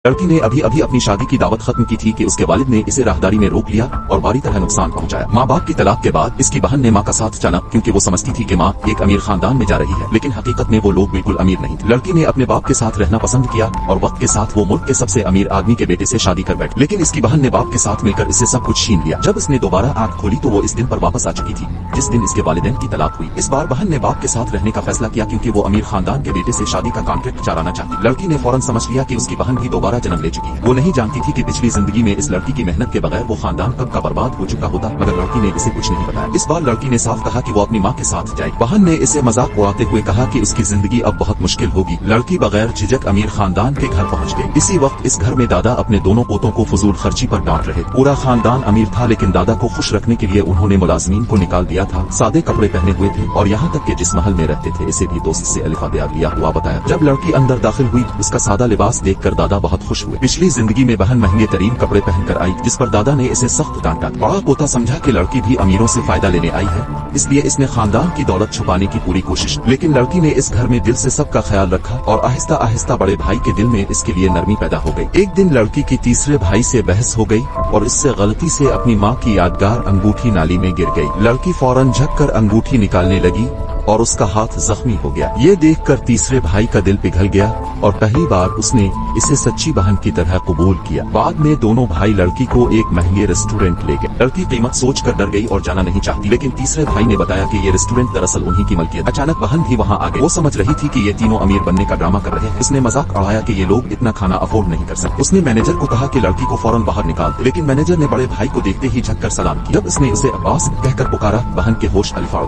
लड़की ने अभी अभी अपनी शादी की दावत खत्म की थी कि उसके वालिद ने इसे राहदारी में रोक लिया और बुरी तरह नुकसान पहुंचाया। माँ बाप की तलाक के बाद इसकी बहन ने माँ का साथ चला क्योंकि वो समझती थी कि माँ एक अमीर खानदान में जा रही है, लेकिन हकीकत में वो लोग बिल्कुल अमीर नहीं थे। लड़की ने अपने बाप के साथ रहना पसंद किया और वक्त के साथ वो मुल्क के सबसे अमीर आदमी के बेटे से शादी कर बैठी, लेकिन इसकी बहन ने बाप के साथ मिलकर इससे सब कुछ छीन लिया। जब इसने दोबारा आंख खोली तो वो इस दिन पर वापस आ चुकी थी जिस दिन इसके वालिदैन की तलाक हुई। इस बार बहन ने बाप के साथ रहने का फैसला किया क्योंकि वो अमीर खानदान के बेटे से शादी का कॉन्ट्रैक्ट चलाना चाहती। लड़की ने फौरन समझ लिया कि उसकी बहन भी दोबारा जन्म ले चुकी है। वो नहीं जानती थी कि पिछली जिंदगी में इस लड़की की मेहनत के बगैर वो खानदान कब का बर्बाद हो चुका होता, मगर लड़की ने इसे कुछ नहीं बताया। इस बार लड़की ने साफ कहा कि वो अपनी माँ के साथ जाए। बहन ने इसे मजाक उड़ाते हुए कहा कि उसकी जिंदगी अब बहुत मुश्किल होगी। लड़की बगैर झिझक अमीर खानदान के घर पहुँच गई। इसी वक्त इस घर में दादा अपने दोनों पोतों को फजूल खर्ची पर डांट रहे। पूरा खानदान अमीर था लेकिन दादा को खुश रखने के लिए उन्होंने मुलाजिमीन को निकाल दिया था। सादे कपड़े पहने हुए थे और यहाँ तक कि जिस महल में रहते थे इसे भी दोस्त से अलिफा लिया हुआ बताया। जब लड़की अंदर दाखिल हुई उसका सादा लिबास देखकर दादा बहुत खुश हुए। पिछली जिंदगी में बहन महंगे तरीन कपड़े पहनकर आई जिस पर दादा ने इसे सख्त डांटा। बड़ा पोता समझा कि लड़की भी अमीरों से फायदा लेने आई है, इसलिए इसने खानदान की दौलत छुपाने की पूरी कोशिश, लेकिन लड़की ने इस घर में दिल से सबका ख्याल रखा और आहिस्ता आहिस्ता बड़े भाई के दिल में इसके लिए नरमी पैदा हो गई। एक दिन लड़की की तीसरे भाई से बहस हो गई और इससे गलती से अपनी माँ की यादगार अंगूठी नाली में गिर गई। लड़की फौरन झुककर अंगूठी निकालने लगी और उसका हाथ जख्मी हो गया। ये देखकर तीसरे भाई का दिल पिघल गया और पहली बार उसने इसे सच्ची बहन की तरह कबूल किया। बाद में दोनों भाई लड़की को एक महंगे रेस्टोरेंट ले गए। लड़की कीमत सोचकर डर गई और जाना नहीं चाहती, लेकिन तीसरे भाई ने बताया कि ये रेस्टोरेंट दरअसल उन्हीं की मलकियत। अचानक बहन भी वहाँ आ गई। वो समझ रही थी कि ये तीनों अमीर बनने का ड्रामा कर रहे हैं। उसने मजाक उड़ाया कि ये लोग इतना खाना अफोर्ड नहीं कर सकते। उसने मैनेजर को कहा कि लड़की को फौरन बाहर निकाल दे, लेकिन मैनेजर ने बड़े भाई को देखते ही झुककर सलाम किया। जब उसने उसे अब्बास कहकर पुकारा बहन के होश अलिफा